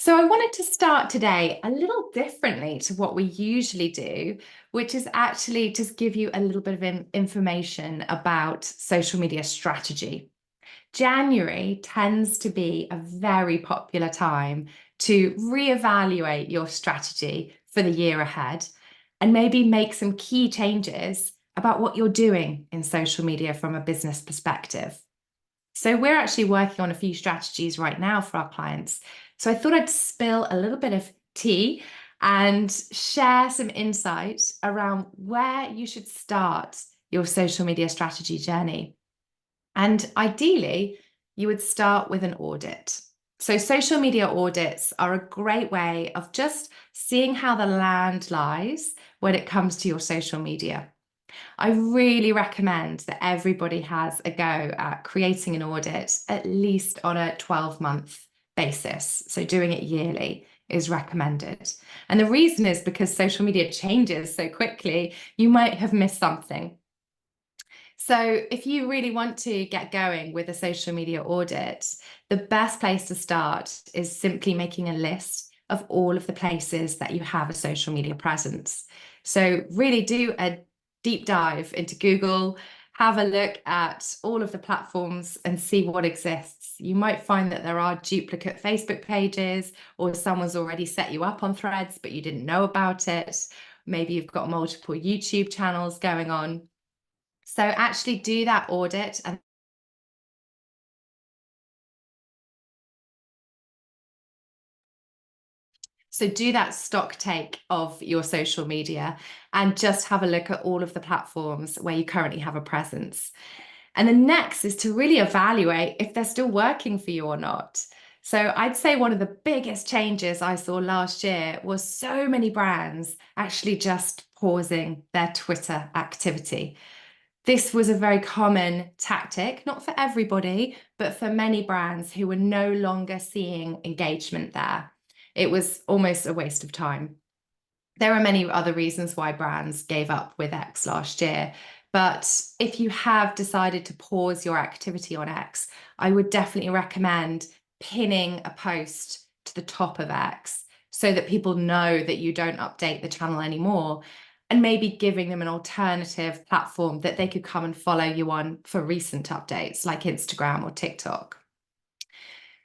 So I wanted to start today a little differently to what we usually do, which is actually just give you a little bit of information about social media strategy. January tends to be a very popular time to reevaluate your strategy for the year ahead and maybe make some key changes about what you're doing in social media from a business perspective. So we're actually working on a few strategies right now for our clients. So I thought I'd spill a little bit of tea and share some insight around where you should start your social media strategy journey. And ideally, you would start with an audit. So social media audits are a great way of just seeing how the land lies when it comes to your social media. I really recommend that everybody has a go at creating an audit, at least on a 12-month basis. So doing it yearly is recommended. And the reason is because social media changes so quickly, you might have missed something. So if you really want to get going with a social media audit, the best place to start is simply making a list of all of the places that you have a social media presence. So really do a deep dive into Google, have a look at all of the platforms and see what exists. You might find that there are duplicate Facebook pages, or someone's already set you up on Threads, but you didn't know about it. Maybe you've got multiple YouTube channels going on. So actually do that audit and so do that stock take of your social media and just have a look at all of the platforms where you currently have a presence. And the next is to really evaluate if they're still working for you or not. So I'd say one of the biggest changes I saw last year was so many brands actually just pausing their Twitter activity. This was a very common tactic, not for everybody, but for many brands who were no longer seeing engagement there. It was almost a waste of time. There are many other reasons why brands gave up with X last year. But if you have decided to pause your activity on X, I would definitely recommend pinning a post to the top of X so that people know that you don't update the channel anymore, and maybe giving them an alternative platform that they could come and follow you on for recent updates like Instagram or TikTok.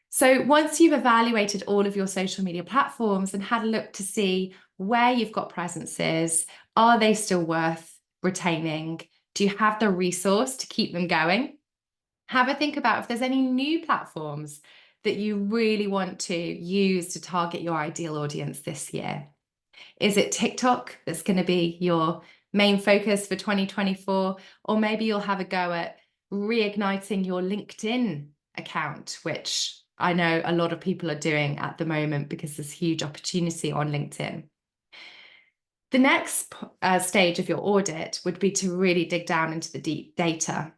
So once you've evaluated all of your social media platforms and had a look to see where you've got presences, are they still worth retaining? Do you have the resource to keep them going? Have a think about if there's any new platforms that you really want to use to target your ideal audience this year. Is it TikTok that's going to be your main focus for 2024? Or maybe you'll have a go at reigniting your LinkedIn account, which I know a lot of people are doing at the moment because there's huge opportunity on LinkedIn. The next stage of your audit would be to really dig down into the deep data.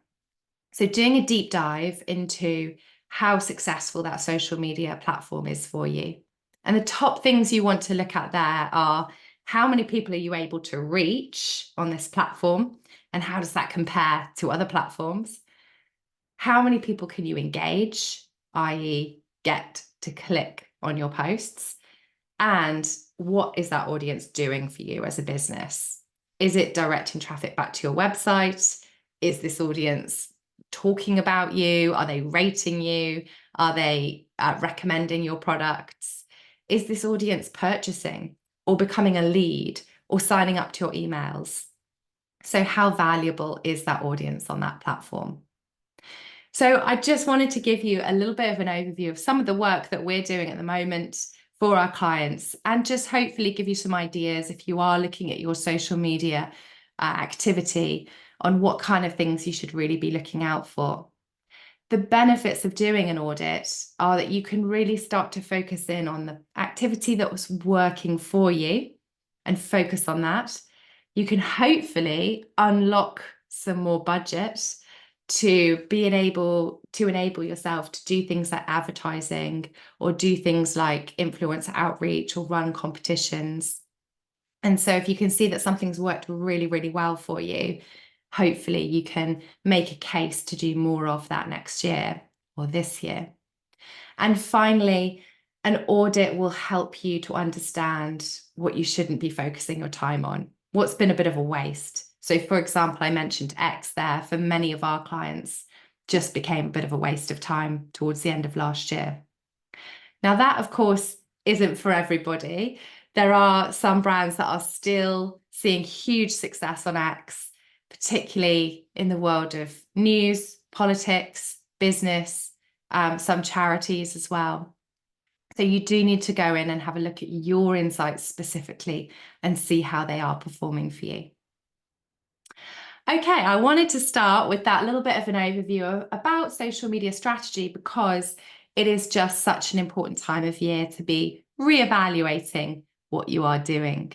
So doing a deep dive into how successful that social media platform is for you. And the top things you want to look at there are how many people are you able to reach on this platform? And how does that compare to other platforms? How many people can you engage, i.e., get to click on your posts? And what is that audience doing for you as a business? Is it directing traffic back to your website? Is this audience talking about you? Are they rating you? Are they recommending your products? Is this audience purchasing or becoming a lead or signing up to your emails? So how valuable is that audience on that platform? So I just wanted to give you a little bit of an overview of some of the work that we're doing at the moment for our clients, and just hopefully give you some ideas if you are looking at your social media activity on what kind of things you should really be looking out for. The benefits of doing an audit are that you can really start to focus in on the activity that was working for you and focus on that. You can hopefully unlock some more budget to be able to enable yourself to do things like advertising or do things like influencer outreach or run competitions. And so if you can see that something's worked really, really well for you, hopefully you can make a case to do more of that next year or this year. And finally, An audit will help you to understand what you shouldn't be focusing your time on, what's been a bit of a waste. So, for example, I mentioned X there. For many of our clients, just became a bit of a waste of time towards the end of last year. Now, that, of course, isn't for everybody. There are some brands that are still seeing huge success on X, particularly in the world of news, politics, business, some charities as well. So you do need to go in and have a look at your insights specifically and see how they are performing for you. Okay, I wanted to start with that little bit of an overview about social media strategy because it is just such an important time of year to be reevaluating what you are doing.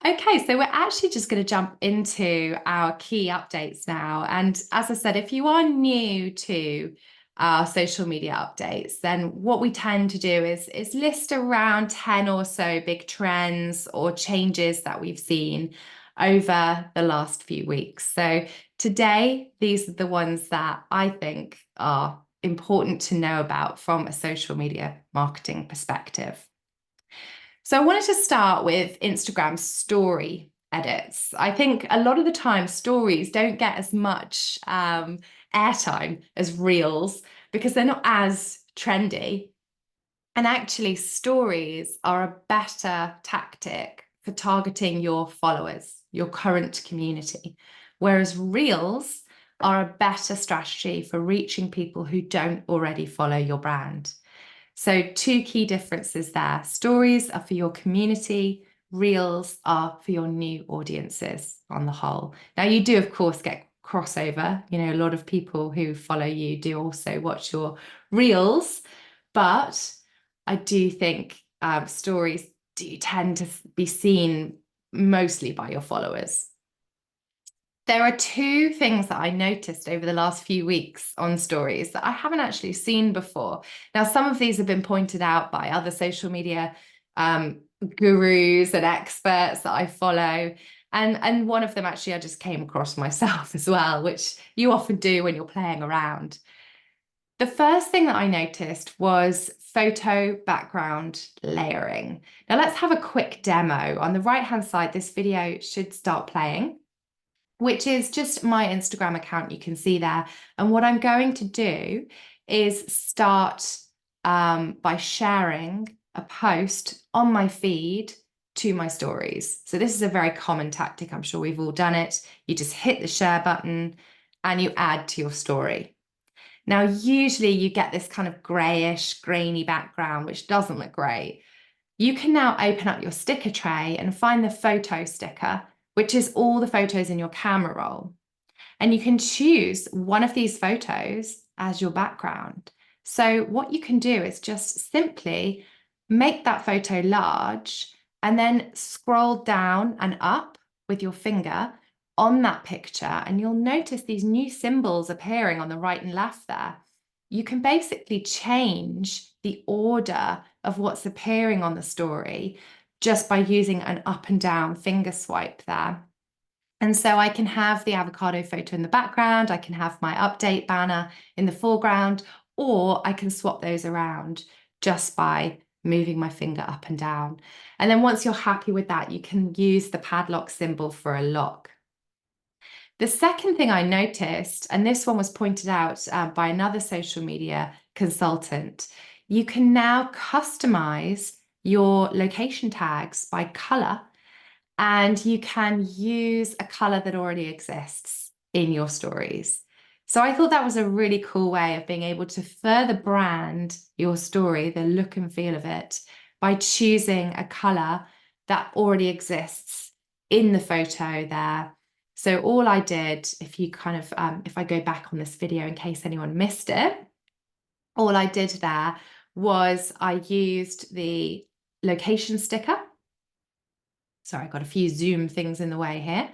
Okay, so we're actually just going to jump into our key updates now. And as I said, if you are new to our social media updates, then what we tend to do is list around 10 or so big trends or changes that we've seen over the last few weeks. So today, these are the ones that I think are important to know about from a social media marketing perspective. So I wanted to start with Instagram story edits. I think a lot of the time stories don't get as much airtime as reels because they're not as trendy. And actually, stories are a better tactic for targeting your followers, your current community, whereas reels are a better strategy for reaching people who don't already follow your brand. So two key differences there. Stories are for your community, reels are for your new audiences on the whole. Now you do, of course, get crossover. You know, a lot of people who follow you do also watch your reels, but I do think stories do tend to be seen mostly by your followers. There are two things that I noticed over the last few weeks on stories that I haven't actually seen before. Now, some of these have been pointed out by other social media gurus and experts that I follow. And one of them actually I just came across myself as well, which you often do when you're playing around. The first thing that I noticed was photo background layering. Now let's have a quick demo. On the right-hand side, this video should start playing, which is just my Instagram account, you can see there. And what I'm going to do is start by sharing a post on my feed to my stories. So this is a very common tactic. I'm sure we've all done it. You just hit the share button and you add to your story. Now, usually you get this kind of grayish, grainy background, which doesn't look great. You can now open up your sticker tray and find the photo sticker, which is all the photos in your camera roll. And you can choose one of these photos as your background. So what you can do is just simply make that photo large and then scroll down and up with your finger on that picture, and you'll notice these new symbols appearing on the right and left there. You can basically change the order of what's appearing on the story just by using an up and down finger swipe there. And so I can have the avocado photo in the background, I can have my update banner in the foreground, or I can swap those around just by moving my finger up and down. And then once you're happy with that, you can use the padlock symbol for a lock. The second thing I noticed, and this one was pointed out by another social media consultant, you can now customize your location tags by color, and you can use a color that already exists in your stories. So I thought that was a really cool way of being able to further brand your story, the look and feel of it, by choosing a color that already exists in the photo there. So all I did, if you kind of, if I go back on this video in case anyone missed it, all I did there was I used the location sticker. Sorry, I've got a few Zoom things in the way here.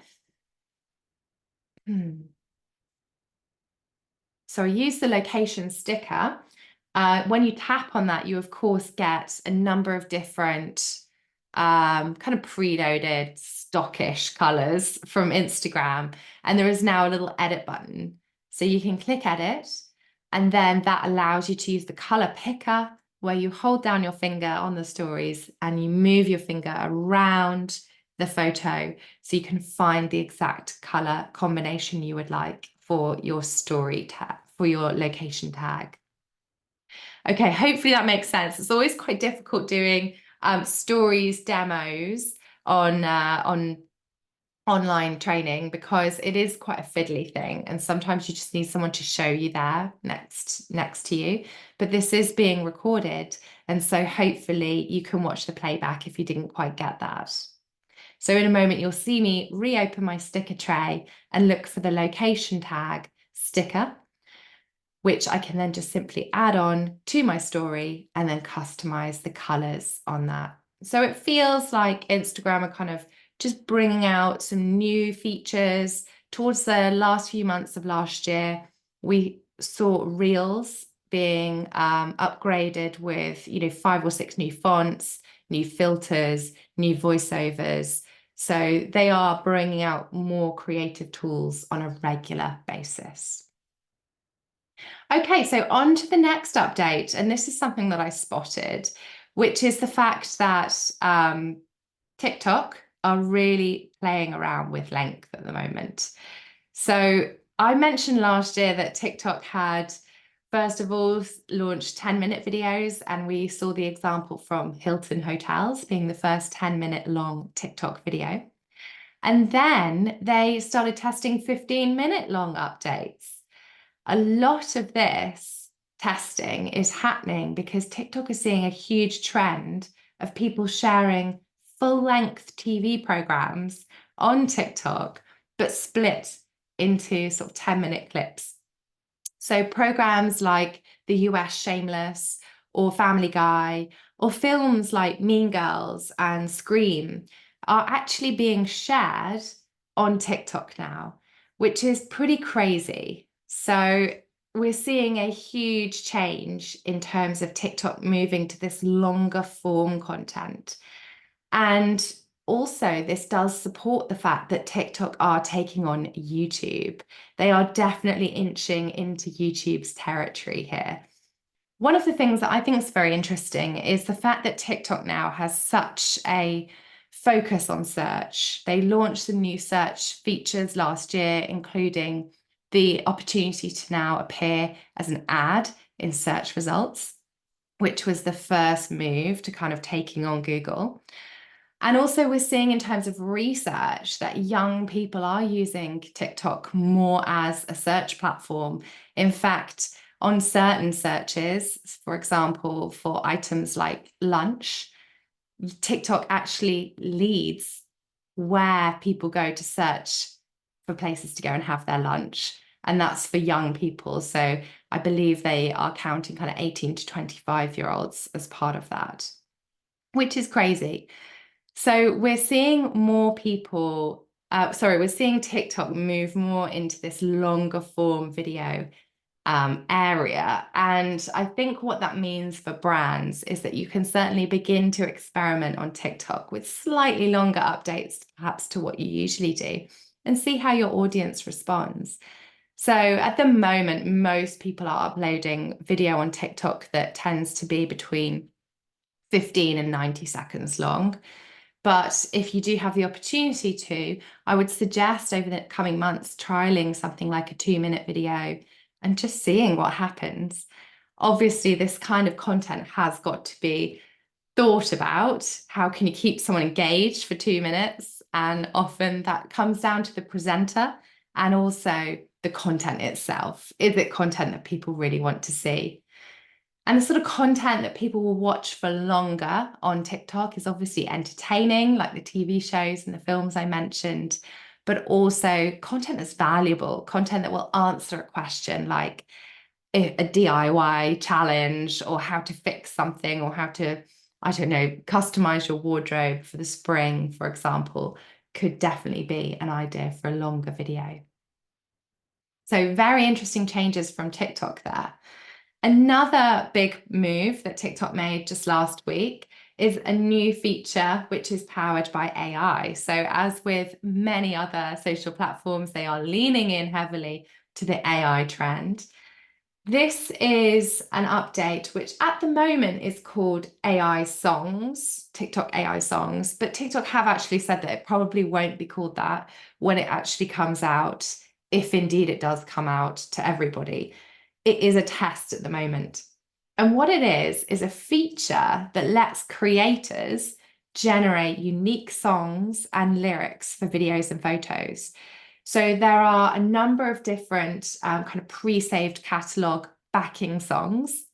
So I use the location sticker. When you tap on that, you of course get a number of different kind of preloaded stockish colors from Instagram. And there is now a little edit button. So you can click edit, and then that allows you to use the color picker where you hold down your finger on the stories and you move your finger around the photo so you can find the exact color combination you would like for your story tag, for your location tag. Okay, hopefully that makes sense. It's always quite difficult doing stories demos on online training because it is quite a fiddly thing, and sometimes you just need someone to show you there next to you. But this is being recorded, and so hopefully you can watch the playback if you didn't quite get that. So in a moment, you'll see me reopen my sticker tray and look for the location tag sticker, which I can then just simply add on to my story and then customize the colors on that. So it feels like Instagram are kind of just bringing out some new features. Towards the last few months of last year, we saw Reels being upgraded with 5 or 6 new fonts, new filters, new voiceovers. So they are bringing out more creative tools on a regular basis. Okay, so on to the next update, and this is something that I spotted, which is the fact that TikTok are really playing around with length at the moment. So I mentioned last year that TikTok had, first of all, launched 10-minute videos, and we saw the example from Hilton Hotels being the first 10-minute long TikTok video. And then they started testing 15-minute long updates. A lot of this testing is happening because TikTok is seeing a huge trend of people sharing full-length TV programs on TikTok, but split into sort of 10-minute clips. So programs like the US Shameless or Family Guy or films like Mean Girls and Scream are actually being shared on TikTok now, which is pretty crazy. So we're seeing a huge change in terms of TikTok moving to this longer form content. And also, this does support the fact that TikTok are taking on YouTube. They are definitely inching into YouTube's territory here. One of the things that I think is very interesting is the fact that TikTok now has such a focus on search. They launched some new search features last year, including the opportunity to now appear as an ad in search results, which was the first move to kind of taking on Google. And also we're seeing in terms of research that young people are using TikTok more as a search platform. In fact, on certain searches, for example, for items like lunch, TikTok actually leads where people go to search for places to go and have their lunch. And that's for young people. So I believe they are counting kind of 18 to 25-year-olds as part of that, which is crazy. So we're seeing more people, we're seeing TikTok move more into this longer form video area. And I think what that means for brands is that you can certainly begin to experiment on TikTok with slightly longer updates, perhaps to what you usually do, and see how your audience responds. So at the moment, most people are uploading video on TikTok that tends to be between 15 and 90 seconds long. But if you do have the opportunity to, I would suggest over the coming months, trialing something like a 2-minute video and just seeing what happens. Obviously, this kind of content has got to be thought about. How can you keep someone engaged for 2 minutes? And often that comes down to the presenter and also the content itself. Is it content that people really want to see? And the sort of content that people will watch for longer on TikTok is obviously entertaining, like the TV shows and the films I mentioned, but also content that's valuable, content that will answer a question like a DIY challenge or how to fix something or how to, I don't know, customize your wardrobe for the spring, for example, could definitely be an idea for a longer video. So very interesting changes from TikTok there. Another big move that TikTok made just last week is a new feature which is powered by AI. So as with many other social platforms, they are leaning in heavily to the AI trend. This is an update which at the moment is called AI Songs, TikTok AI Songs, but TikTok have actually said that it probably won't be called that when it actually comes out, if indeed it does come out to everybody. It is a test at the moment. And what it is a feature that lets creators generate unique songs and lyrics for videos and photos. So there are a number of different kind of pre-saved catalog backing songs,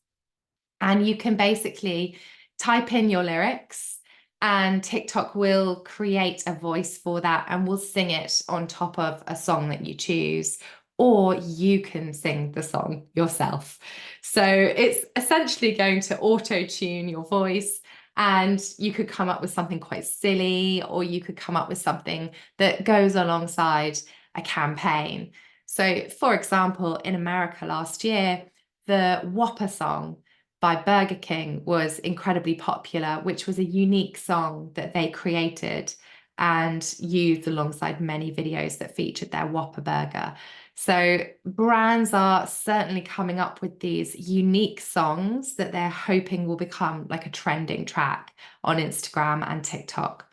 and you can basically type in your lyrics and TikTok will create a voice for that and will sing it on top of a song that you choose, or you can sing the song yourself. So it's essentially going to auto-tune your voice, and you could come up with something quite silly, or you could come up with something that goes alongside a campaign. So, for example, in America last year, the Whopper song by Burger King was incredibly popular, which was a unique song that they created and used alongside many videos that featured their Whopper burger. So brands are certainly coming up with these unique songs that they're hoping will become like a trending track on Instagram and TikTok.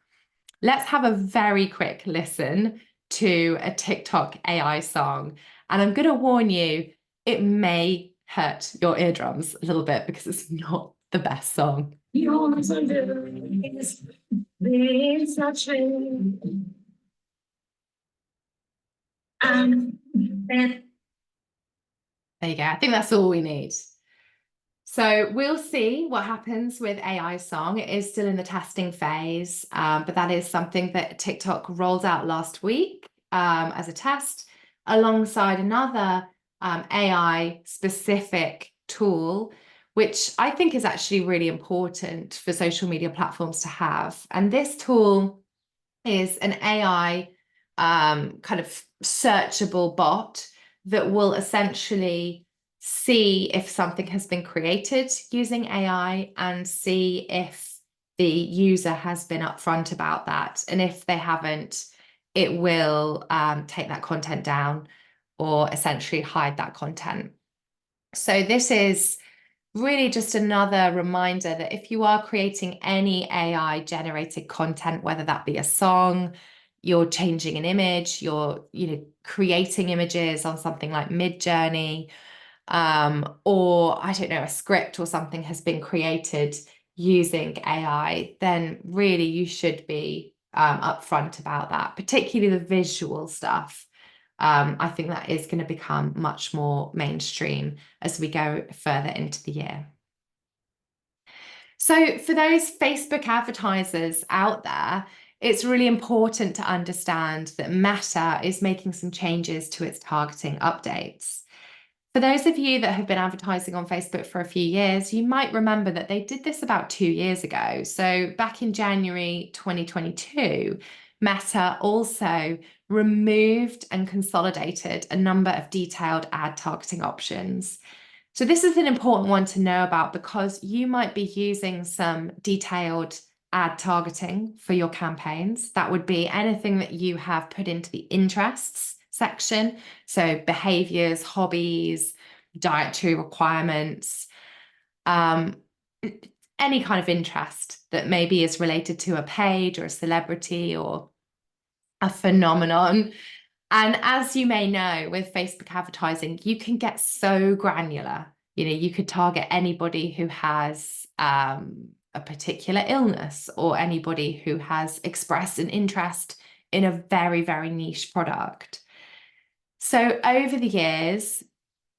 Let's have a very quick listen to a TikTok AI song. And I'm going to warn you, it may hurt your eardrums a little bit because it's not the best song. There you go. I think that's all we need. So we'll see what happens with AI song. It is still in the testing phase, but that is something that TikTok rolled out last week as a test alongside another AI specific tool, which I think is actually really important for social media platforms to have. And this tool is an AI kind of searchable bot that will essentially see if something has been created using AI and see if the user has been upfront about that. And if they haven't, it will take that content down or essentially hide that content. So this is really just another reminder that if you are creating any AI generated content, whether that be a song, you're changing an image, you're creating images on something like Midjourney, or I don't know, a script or something has been created using AI, then really you should be upfront about that, particularly the visual stuff. I think that is going to become much more mainstream as we go further into the year. So for those Facebook advertisers out there, it's really important to understand that Meta is making some changes to its targeting updates. For those of you that have been advertising on Facebook for a few years, you might remember that they did this about 2 years ago. So back in January 2022, Meta also removed and consolidated a number of detailed ad targeting options. So this is an important one to know about because you might be using some detailed ad targeting for your campaigns. That would be anything that you have put into the interests section. So behaviors, hobbies, dietary requirements, any kind of interest that maybe is related to a page or a celebrity or a phenomenon. And as you may know, with Facebook advertising, you can get so granular. You could target anybody who has a particular illness or anybody who has expressed an interest in a very, very niche product. So over the years,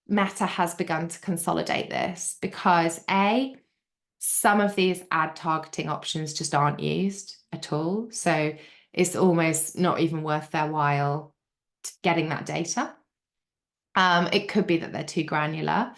Meta has begun to consolidate this because some of these ad targeting options just aren't used at all. So it's almost not even worth their while getting that data. It could be that they're too granular,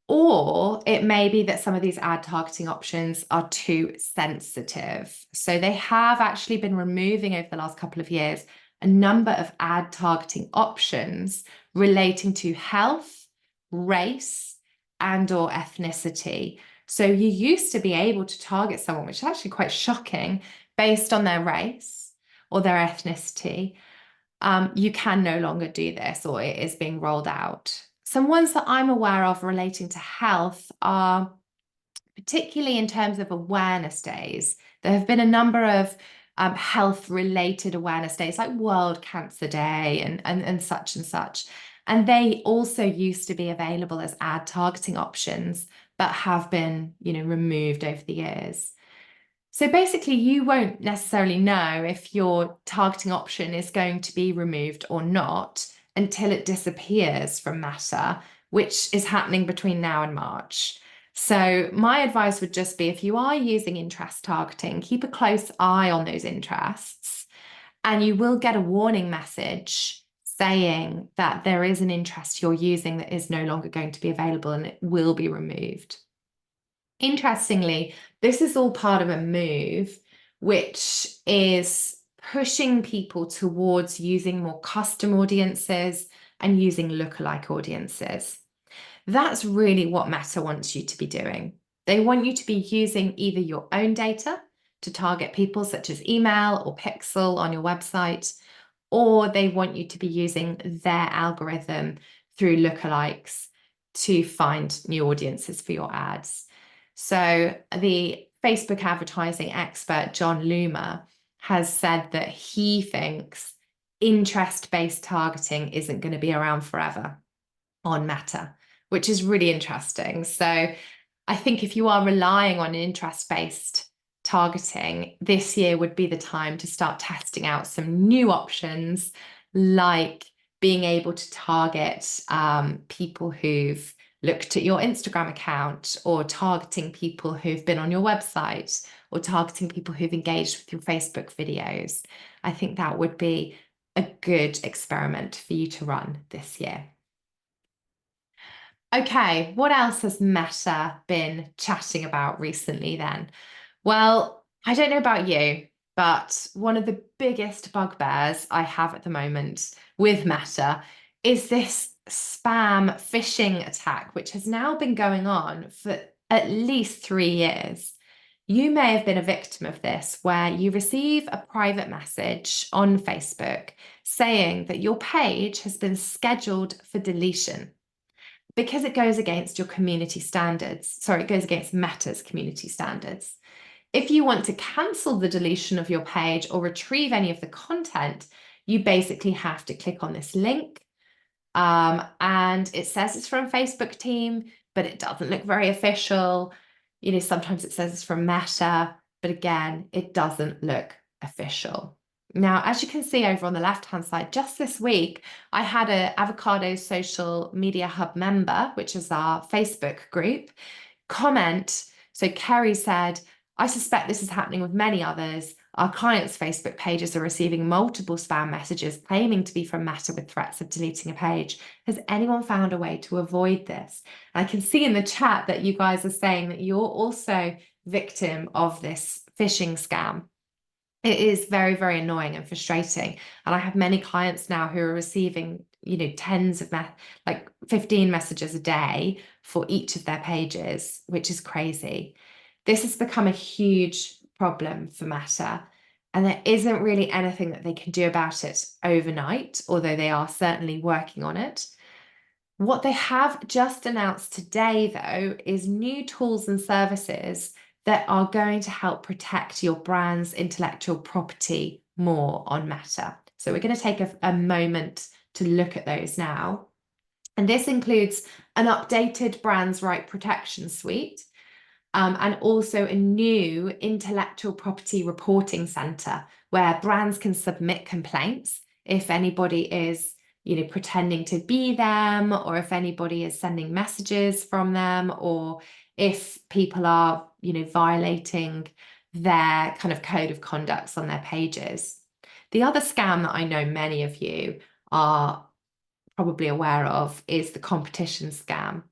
or it may be that some of these ad targeting options are too sensitive. So they have actually been removing over the last couple of years a number of ad targeting options relating to health, race, and/or ethnicity. So you used to be able to target someone, which is actually quite shocking, based on their race or their ethnicity. You can no longer do this, or it is being rolled out. Some ones that I'm aware of relating to health are, particularly in terms of awareness days, there have been a number of health-related awareness days, like World Cancer Day and such and such. And they also used to be available as ad targeting options, but have been, removed over the years. So basically, you won't necessarily know if your targeting option is going to be removed or not until it disappears from Meta, which is happening between now and March. So my advice would just be, if you are using interest targeting, keep a close eye on those interests, and you will get a warning message saying that there is an interest you're using that is no longer going to be available and it will be removed. Interestingly, this is all part of a move which is pushing people towards using more custom audiences and using lookalike audiences. That's really what Meta wants you to be doing. They want you to be using either your own data to target people such as email or pixel on your website, or they want you to be using their algorithm through lookalikes to find new audiences for your ads. So the Facebook advertising expert, John Loomer, has said that he thinks interest-based targeting isn't going to be around forever on Meta, which is really interesting. So I think if you are relying on interest-based targeting, this year would be the time to start testing out some new options, like being able to target people who've looked at your Instagram account, or targeting people who've been on your website, or targeting people who've engaged with your Facebook videos. I think that would be a good experiment for you to run this year. Okay, what else has Meta been chatting about recently then? Well, I don't know about you, but one of the biggest bugbears I have at the moment with Meta is this spam phishing attack, which has now been going on for at least 3 years. You may have been a victim of this, where you receive a private message on Facebook saying that your page has been scheduled for deletion because it goes against your community standards. Sorry, it goes against Meta's community standards. If you want to cancel the deletion of your page or retrieve any of the content, you basically have to click on this link. And it says it's from Facebook team, but it doesn't look very official. Sometimes it says it's from Meta, but again, it doesn't look official. Now, as you can see over on the left-hand side, just this week, I had an Avocado Social Media Hub member, which is our Facebook group, comment. So Kerry said, "I suspect this is happening with many others. Our clients' Facebook pages are receiving multiple spam messages claiming to be from Meta with threats of deleting a page. Has anyone found a way to avoid this?" And I can see in the chat that you guys are saying that you're also victim of this phishing scam. It is very, very annoying and frustrating. And I have many clients now who are receiving, tens of, like 15 messages a day for each of their pages, which is crazy. This has become a huge problem for Meta, and there isn't really anything that they can do about it overnight, although they are certainly working on it. What they have just announced today, though, is new tools and services that are going to help protect your brand's intellectual property more on Meta. So we're going to take a moment to look at those now. And this includes an updated Brands Right Protection Suite, and also a new intellectual property reporting center where brands can submit complaints if anybody is pretending to be them, or if anybody is sending messages from them, or if people are violating their kind of code of conducts on their pages. The other scam that I know many of you are probably aware of is the competition scam,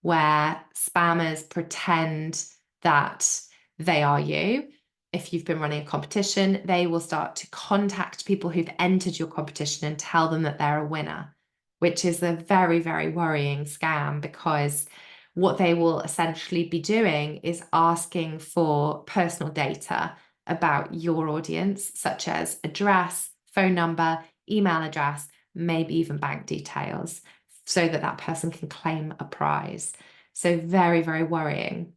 where spammers pretend that they are you. If you've been running a competition, they will start to contact people who've entered your competition and tell them that they're a winner, which is a very, very worrying scam, because what they will essentially be doing is asking for personal data about your audience, such as address, phone number, email address, maybe even bank details, so that that person can claim a prize. So very, very worrying.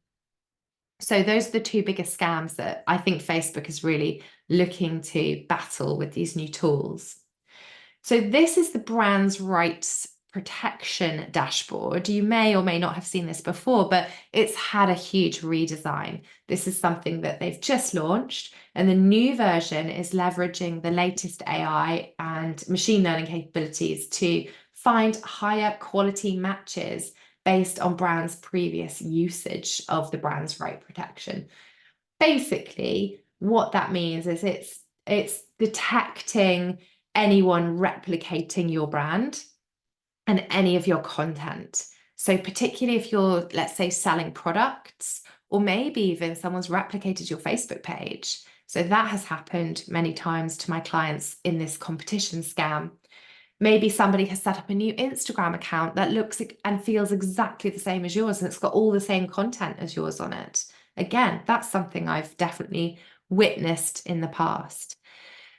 So those are the two biggest scams that I think Facebook is really looking to battle with these new tools. So this is the brand's rights protection dashboard. You may or may not have seen this before, but it's had a huge redesign. This is something that they've just launched, and the new version is leveraging the latest AI and machine learning capabilities to find higher quality matches based on brands' previous usage of the brand's right protection. Basically, what that means is it's detecting anyone replicating your brand and any of your content. So particularly if you're, let's say, selling products, or maybe even someone's replicated your Facebook page. So that has happened many times to my clients in this competition scam. Maybe somebody has set up a new Instagram account that looks and feels exactly the same as yours, and it's got all the same content as yours on it. Again, that's something I've definitely witnessed in the past.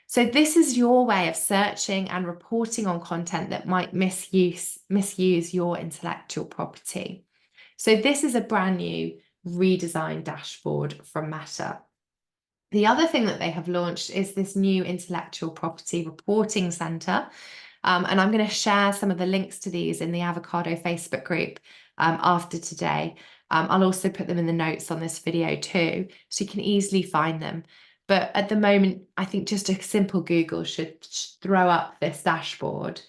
So this is your way of searching and reporting on content that might misuse your intellectual property. So this is a brand new redesigned dashboard from Meta. The other thing that they have launched is this new intellectual property reporting center. And I'm going to share some of the links to these in the Avocado Facebook group after today. I'll also put them in the notes on this video too, so you can easily find them. But at the moment, I think just a simple Google should throw up this dashboard.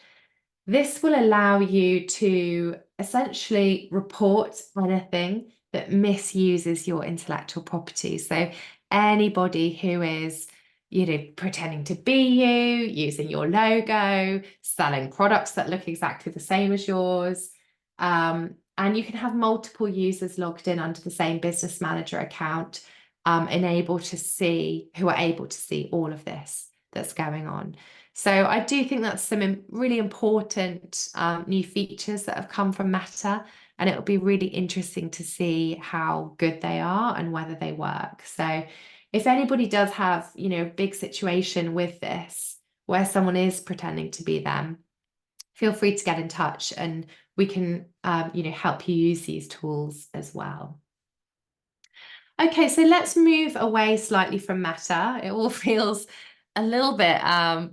This will allow you to essentially report anything that misuses your intellectual property. So anybody who is, pretending to be you, using your logo, selling products that look exactly the same as yours. And you can have multiple users logged in under the same business manager account, who are able to see all of this that's going on. So I do think that's some really important new features that have come from Meta, and it'll be really interesting to see how good they are and whether they work. So if anybody does have, a big situation with this where someone is pretending to be them, feel free to get in touch and we can, help you use these tools as well. Okay, so let's move away slightly from Meta. It all feels a little bit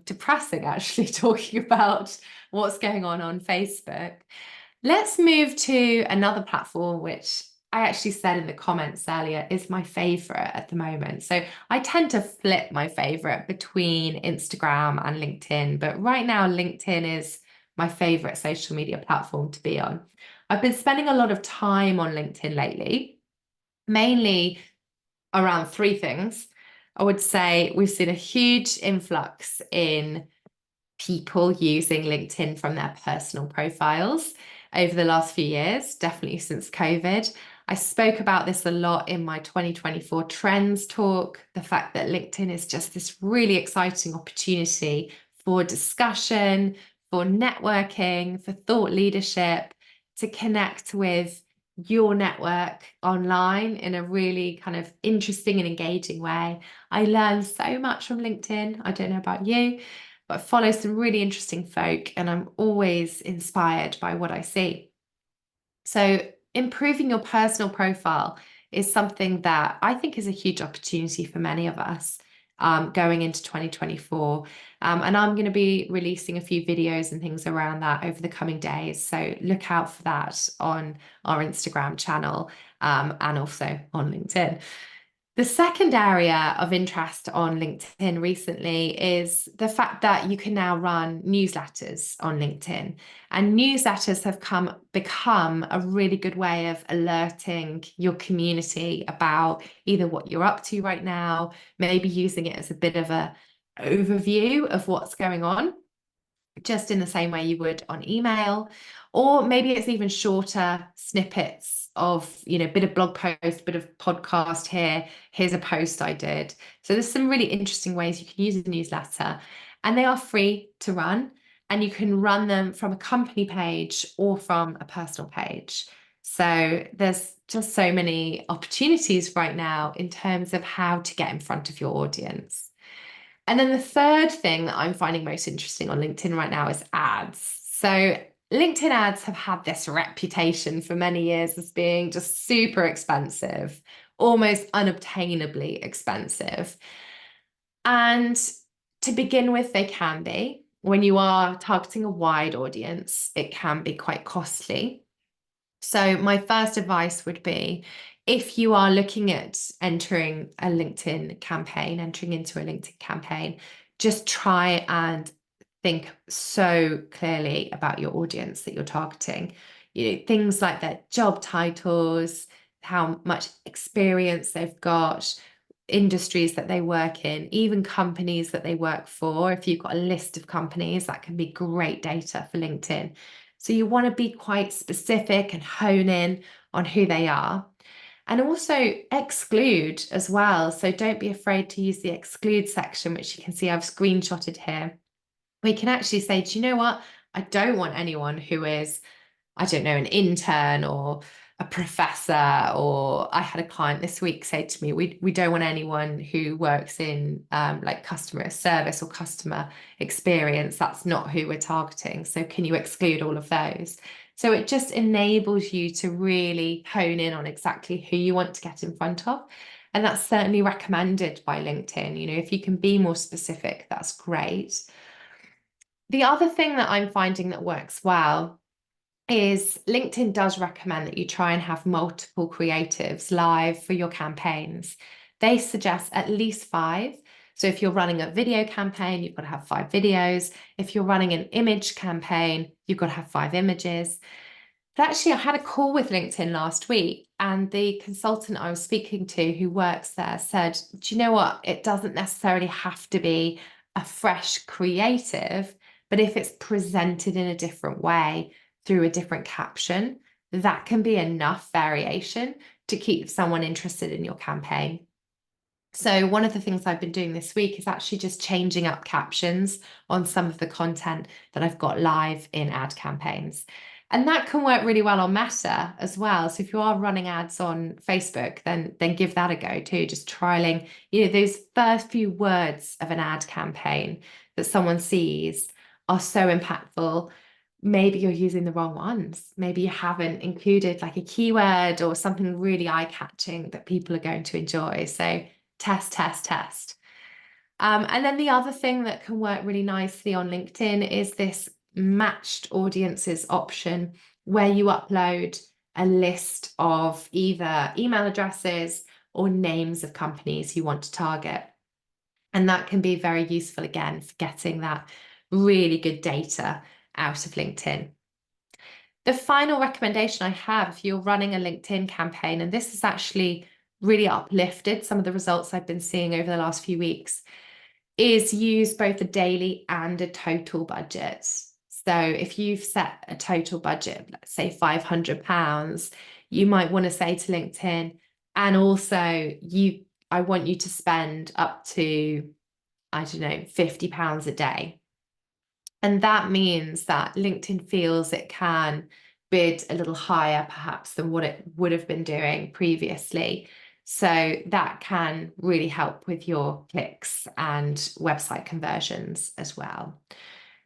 depressing, actually, talking about what's going on Facebook. Let's move to another platform, which I actually said in the comments earlier is my favorite at the moment. So I tend to flip my favorite between Instagram and LinkedIn, but right now LinkedIn is my favorite social media platform to be on. I've been spending a lot of time on LinkedIn lately, mainly around three things. I would say we've seen a huge influx in people using LinkedIn from their personal profiles over the last few years, definitely since COVID. I spoke about this a lot in my 2024 trends talk, the fact that LinkedIn is just this really exciting opportunity for discussion, for networking, for thought leadership, to connect with your network online in a really kind of interesting and engaging way. I learned so much from LinkedIn. I don't know about you, but I follow some really interesting folk and I'm always inspired by what I see. So improving your personal profile is something that I think is a huge opportunity for many of us going into 2024. And I'm going to be releasing a few videos and things around that over the coming days. So look out for that on our Instagram channel and also on LinkedIn. The second area of interest on LinkedIn recently is the fact that you can now run newsletters on LinkedIn. And newsletters have become a really good way of alerting your community about either what you're up to right now, maybe using it as a bit of an overview of what's going on, just in the same way you would on email, or maybe it's even shorter snippets of, bit of blog post, bit of podcast here, here's a post I did. So there's some really interesting ways you can use a newsletter, and they are free to run, and you can run them from a company page or from a personal page. So there's just so many opportunities right now in terms of how to get in front of your audience. And then the third thing that I'm finding most interesting on LinkedIn right now is ads. So LinkedIn ads have had this reputation for many years as being just super expensive, almost unobtainably expensive. And to begin with, they can be. When you are targeting a wide audience, it can be quite costly. So my first advice would be, if you are looking at entering a LinkedIn campaign, entering into a LinkedIn campaign, just try and think so clearly about your audience that you're targeting. Things like their job titles, how much experience they've got, industries that they work in, even companies that they work for. If you've got a list of companies, that can be great data for LinkedIn. So you want to be quite specific and hone in on who they are. And also exclude as well. So don't be afraid to use the exclude section, which you can see I've screenshotted here. We can actually say, do you know what? I don't want anyone who is, I don't know, an intern or a professor. Or I had a client this week say to me, we don't want anyone who works in like customer service or customer experience. That's not who we're targeting. So can you exclude all of those? So it just enables you to really hone in on exactly who you want to get in front of. And that's certainly recommended by LinkedIn. If you can be more specific, that's great. The other thing that I'm finding that works well is LinkedIn does recommend that you try and have multiple creatives live for your campaigns. They suggest at least 5. So if you're running a video campaign, you've got to have 5 videos. If you're running an image campaign, you've got to have 5 images. But actually, I had a call with LinkedIn last week, and the consultant I was speaking to who works there said, do you know what? It doesn't necessarily have to be a fresh creative, but if it's presented in a different way, through a different caption, that can be enough variation to keep someone interested in your campaign. So one of the things I've been doing this week is actually just changing up captions on some of the content that I've got live in ad campaigns. And that can work really well on Meta as well. So if you are running ads on Facebook, then give that a go too. Just trialing, those first few words of an ad campaign that someone sees are so impactful. Maybe you're using the wrong ones. Maybe you haven't included like a keyword or something really eye-catching that people are going to enjoy. So test, test, test. And then the other thing that can work really nicely on LinkedIn is this matched audiences option, where you upload a list of either email addresses or names of companies you want to target. And that can be very useful, again, for getting that really good data out of LinkedIn. The final recommendation I have, if you're running a LinkedIn campaign, and this has actually really uplifted some of the results I've been seeing over the last few weeks, is use both a daily and a total budget. So if you've set a total budget, let's say £500, you might want to say to LinkedIn, and also I want you to spend up to, I don't know, £50 a day. And that means that LinkedIn feels it can bid a little higher perhaps than what it would have been doing previously. So that can really help with your clicks and website conversions as well.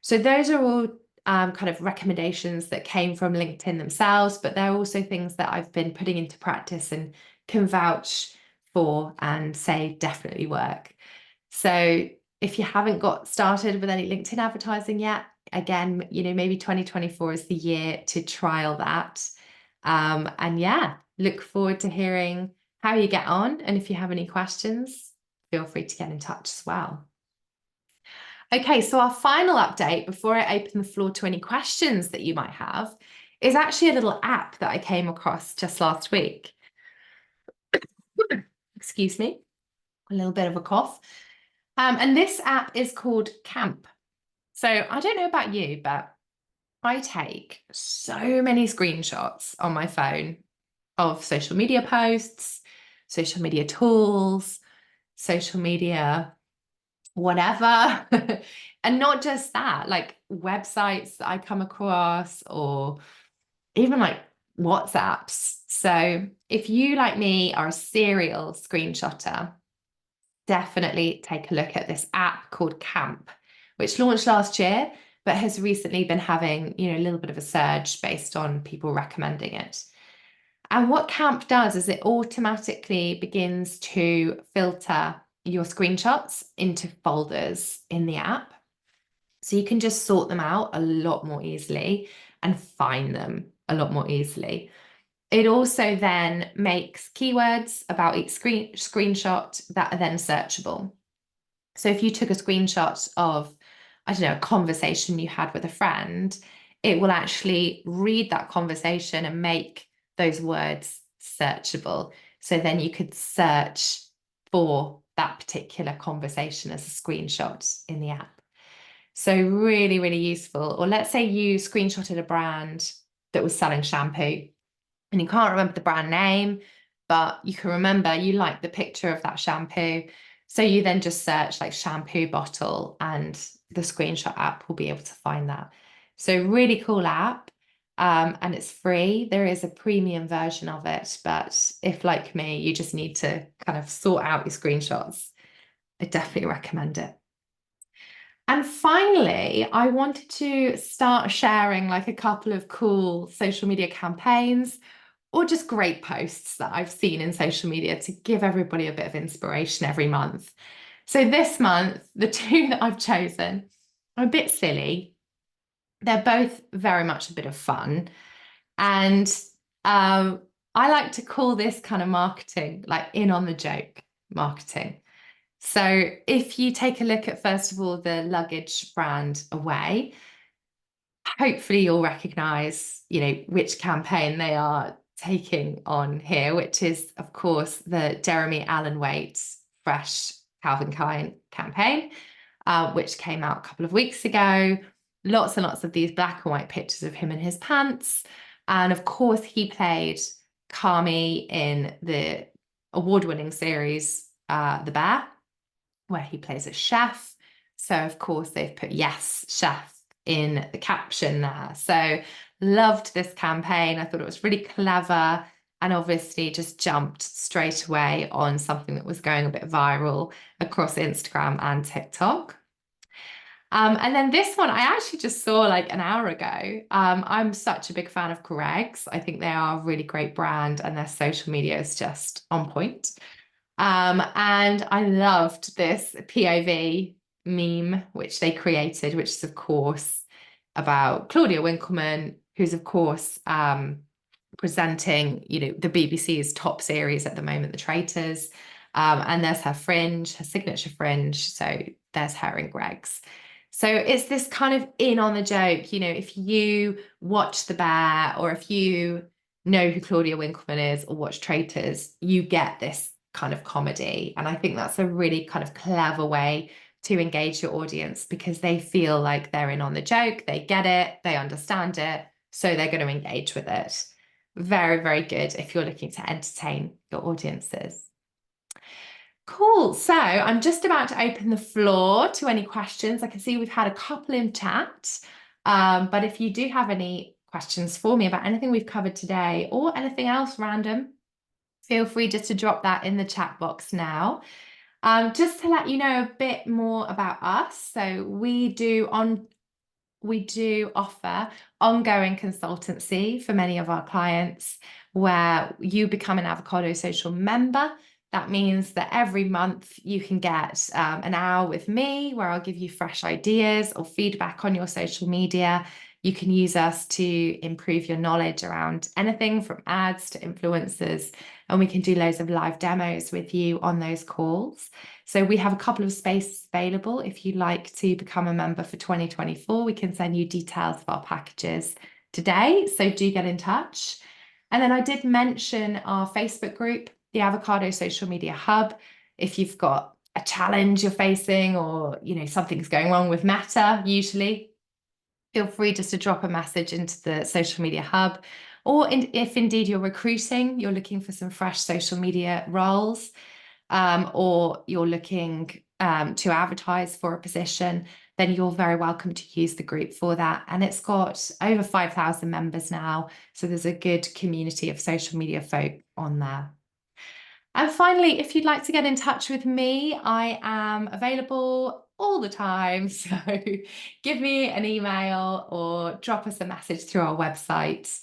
So those are all kind of recommendations that came from LinkedIn themselves, but they're also things that I've been putting into practice and can vouch for and say definitely work. So if you haven't got started with any LinkedIn advertising yet, again, maybe 2024 is the year to trial that. And yeah, look forward to hearing how you get on. And if you have any questions, feel free to get in touch as well. Okay, so our final update before I open the floor to any questions that you might have is actually a little app that I came across just last week. Excuse me, a little bit of a cough. And this app is called Camp. So I don't know about you, but I take so many screenshots on my phone of social media posts, social media tools, social media, whatever. And not just that, like websites that I come across or even like WhatsApps. So if you, like me, are a serial screenshotter, definitely take a look at this app called Camp, which launched last year, but has recently been having, a little bit of a surge based on people recommending it. And what Camp does is it automatically begins to filter your screenshots into folders in the app. So you can just sort them out a lot more easily and find them a lot more easily. It also then makes keywords about each screenshot that are then searchable. So if you took a screenshot of, I don't know, a conversation you had with a friend, it will actually read that conversation and make those words searchable. So then you could search for that particular conversation as a screenshot in the app. So really, really useful. Or let's say you screenshotted a brand that was selling shampoo and you can't remember the brand name, but you can remember you like the picture of that shampoo. So you then just search like shampoo bottle and the screenshot app will be able to find that. So really cool app. And it's free. There is a premium version of it, but if like me, you just need to kind of sort out your screenshots, I definitely recommend it. And finally, I wanted to start sharing like a couple of cool social media campaigns or just great posts that I've seen in social media to give everybody a bit of inspiration every month. So this month, the two that I've chosen are a bit silly. They're both very much a bit of fun. And I like to call this kind of marketing like in on the joke marketing. So if you take a look at, first of all, the luggage brand Away, hopefully you'll recognize, which campaign they are taking on here, which is, of course, the Jeremy Allen White Fresh Calvin Klein campaign, which came out a couple of weeks ago. Lots and lots of these black and white pictures of him in his pants. And of course, he played Carmy in the award-winning series, The Bear, where he plays a chef. So, of course, they've put yes, chef in the caption there. So, loved this campaign. I thought it was really clever and obviously just jumped straight away on something that was going a bit viral across Instagram and TikTok. And then this one I actually just saw like an hour ago. I'm such a big fan of Greggs. I think they are a really great brand and their social media is just on point. And I loved this POV meme, which they created, which is, of course, about Claudia Winkleman, who's, of course, presenting, the BBC's top series at the moment, The Traitors. And there's her fringe, her signature fringe. So there's her in Greggs. So it's this kind of in on the joke, if you watch The Bear or if you know who Claudia Winkleman is or watch Traitors, you get this kind of comedy. And I think that's a really kind of clever way to engage your audience because they feel like they're in on the joke, they get it, they understand it, so they're going to engage with it. Very, very good if you're looking to entertain your audiences. Cool. So I'm just about to open the floor to any questions. I can see we've had a couple in chat, but if you do have any questions for me about anything we've covered today or anything else random, feel free just to drop that in the chat box now. Just to let you know a bit more about us. So we do offer ongoing consultancy for many of our clients where you become an Avocado Social member. That means that every month you can get an hour with me where I'll give you fresh ideas or feedback on your social media. You can use us to improve your knowledge around anything from ads to influencers, and we can do loads of live demos with you on those calls. So we have a couple of spaces available. If you'd like to become a member for 2024, we can send you details of our packages today. So do get in touch. And then I did mention our Facebook group, the Avocado Social Media Hub. If you've got a challenge you're facing or, something's going wrong with Meta, usually, feel free just to drop a message into the Social Media Hub. Or if indeed you're recruiting, you're looking for some fresh social media roles, or you're looking to advertise for a position, then you're very welcome to use the group for that. And it's got over 5,000 members now. So there's a good community of social media folk on there. And finally, if you'd like to get in touch with me, I am available all the time. So give me an email or drop us a message through our website.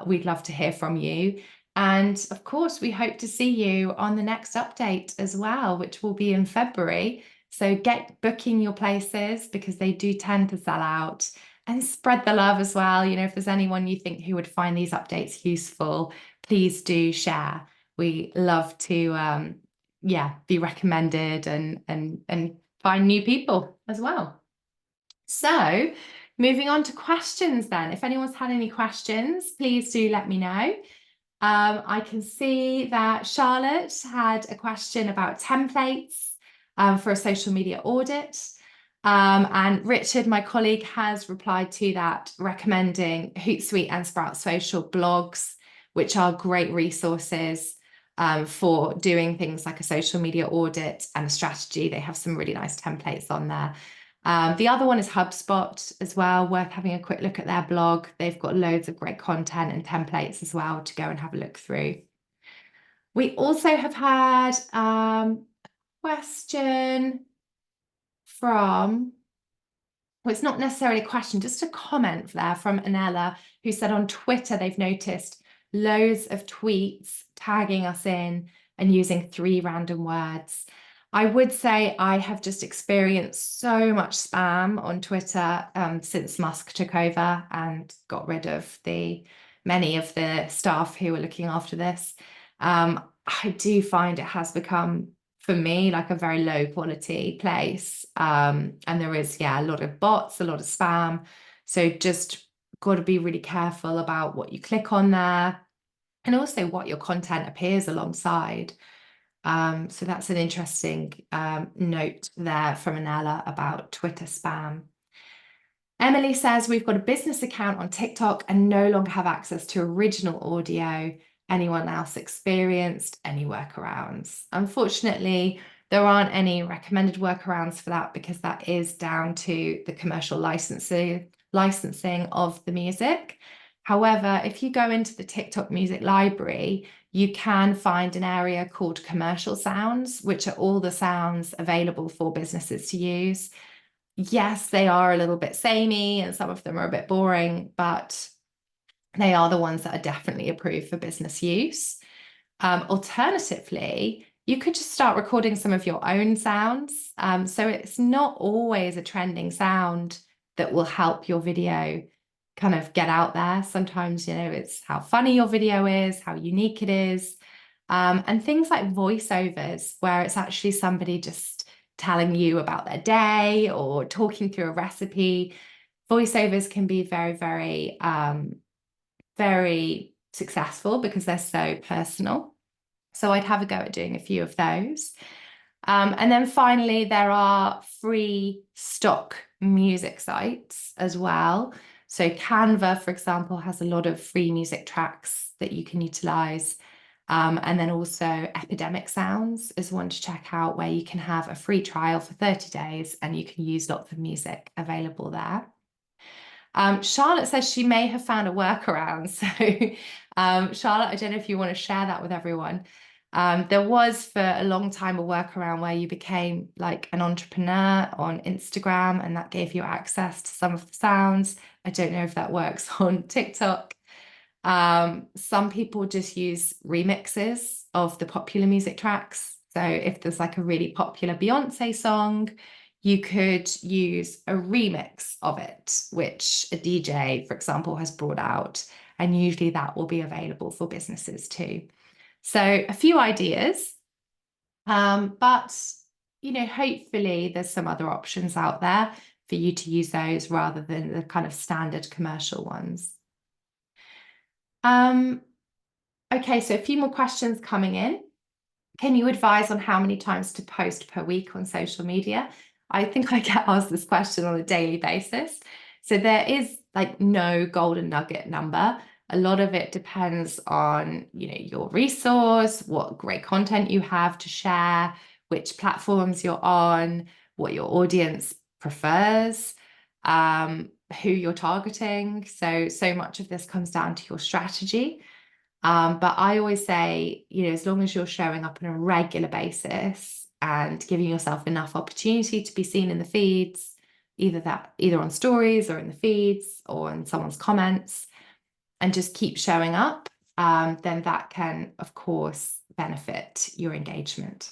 We'd love to hear from you. And of course, we hope to see you on the next update as well, which will be in February. So get booking your places because they do tend to sell out, and spread the love as well. You know, if there's anyone you think who would find these updates useful, please do share. We love to, be recommended and find new people as well. So moving on to questions then. If anyone's had any questions, please do let me know. I can see that Charlotte had a question about templates for a social media audit. And Richard, my colleague, has replied to that, recommending Hootsuite and Sprout Social blogs, which are great resources for doing things like a social media audit and a strategy. They have some really nice templates on there. The other one is HubSpot as well, worth having a quick look at their blog. They've got loads of great content and templates as well to go and have a look through. We also have had a question from, well, it's not necessarily a question, just a comment there from Anella, who said on Twitter they've noticed loads of tweets tagging us in and using 3 random words. I would say I have just experienced so much spam on Twitter since Musk took over and got rid of many of the staff who were looking after this. I do find it has become, for me, like a very low quality place. And there is, a lot of bots, a lot of spam. So just got to be really careful about what you click on there, and also what your content appears alongside. So that's an interesting note there from Anella about Twitter spam. Emily says, we've got a business account on TikTok and no longer have access to original audio. Anyone else experienced any workarounds? Unfortunately, there aren't any recommended workarounds for that because that is down to the commercial licensing of the music. However, if you go into the TikTok music library, you can find an area called commercial sounds, which are all the sounds available for businesses to use. Yes, they are a little bit samey and some of them are a bit boring, but they are the ones that are definitely approved for business use. Alternatively, you could just start recording some of your own sounds. So it's not always a trending sound that will help your video kind of get out there. Sometimes, it's how funny your video is, how unique it is. And things like voiceovers, where it's actually somebody just telling you about their day or talking through a recipe. Voiceovers can be very, very, very successful because they're so personal. So I'd have a go at doing a few of those. And then finally, there are free stock music sites as well. So Canva, for example, has a lot of free music tracks that you can utilize. And then also Epidemic Sounds is one to check out, where you can have a free trial for 30 days and you can use lots of music available there. Charlotte says she may have found a workaround. So Charlotte, I don't know if you want to share that with everyone. There was for a long time a workaround where you became like an entrepreneur on Instagram and that gave you access to some of the sounds. I don't know if that works on TikTok. Some people just use remixes of the popular music tracks. So if there's like a really popular Beyonce song, you could use a remix of it, which a DJ, for example, has brought out. And usually that will be available for businesses too. So a few ideas, but hopefully there's some other options out there for you to use those rather than the kind of standard commercial ones. Okay, so a few more questions coming in. Can you advise on how many times to post per week on social media? I think I get asked this question on a daily basis. So there is like no golden nugget number. A lot of it depends on, your resource, what great content you have to share, which platforms you're on, what your audience prefers, who you're targeting. So much of this comes down to your strategy. But I always say, as long as you're showing up on a regular basis, and giving yourself enough opportunity to be seen in the feeds, either on stories or in the feeds or in someone's comments, and just keep showing up, then that can, of course, benefit your engagement.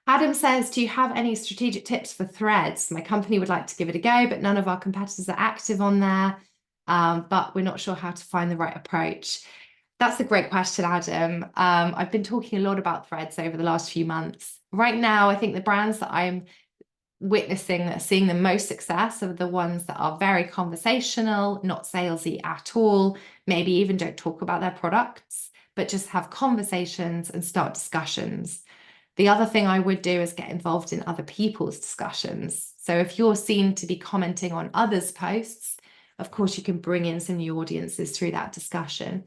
Adam says, do you have any strategic tips for Threads? My company would like to give it a go, but none of our competitors are active on there, but we're not sure how to find the right approach. That's a great question, Adam. I've been talking a lot about Threads over the last few months. Right now, I think the brands that I'm witnessing that are seeing the most success are the ones that are very conversational, not salesy at all, maybe even don't talk about their products, but just have conversations and start discussions. The other thing I would do is get involved in other people's discussions. So if you're seen to be commenting on others' posts, of course, you can bring in some new audiences through that discussion.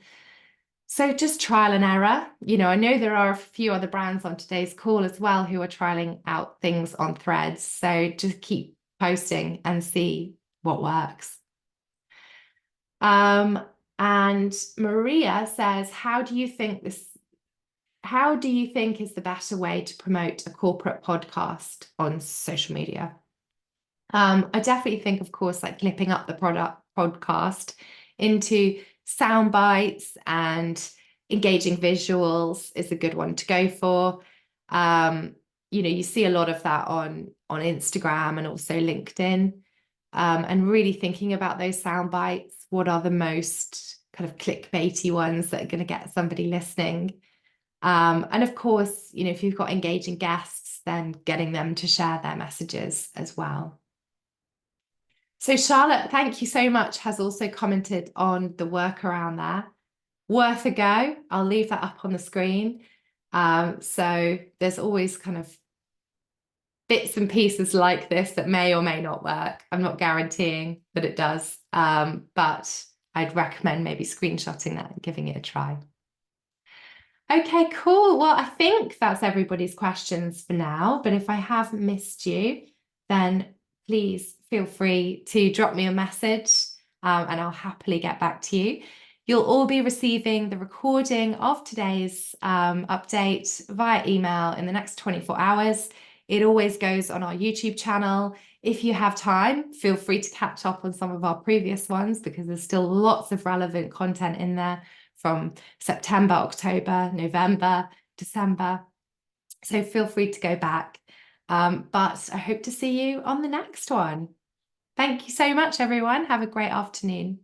So just trial and error. I know there are a few other brands on today's call as well who are trialing out things on Threads. So just keep posting and see what works. And Maria says, how do you think is the better way to promote a corporate podcast on social media? I definitely think, of course, like clipping up the podcast into sound bites and engaging visuals is a good one to go for. You see a lot of that on Instagram and also LinkedIn, and really thinking about those sound bites. What are the most kind of clickbaity ones that are going to get somebody listening? And of course, if you've got engaging guests, then getting them to share their messages as well. So Charlotte, thank you so much, has also commented on the workaround there. Worth a go. I'll leave that up on the screen. So there's always kind of bits and pieces like this that may or may not work. I'm not guaranteeing that it does, but I'd recommend maybe screenshotting that and giving it a try. Okay, cool. Well, I think that's everybody's questions for now, but if I have missed you, then please feel free to drop me a message, and I'll happily get back to you. You'll all be receiving the recording of today's update via email in the next 24 hours. It always goes on our YouTube channel. If you have time, feel free to catch up on some of our previous ones because there's still lots of relevant content in there from September, October, November, December. So feel free to go back. But I hope to see you on the next one. Thank you so much, everyone. Have a great afternoon.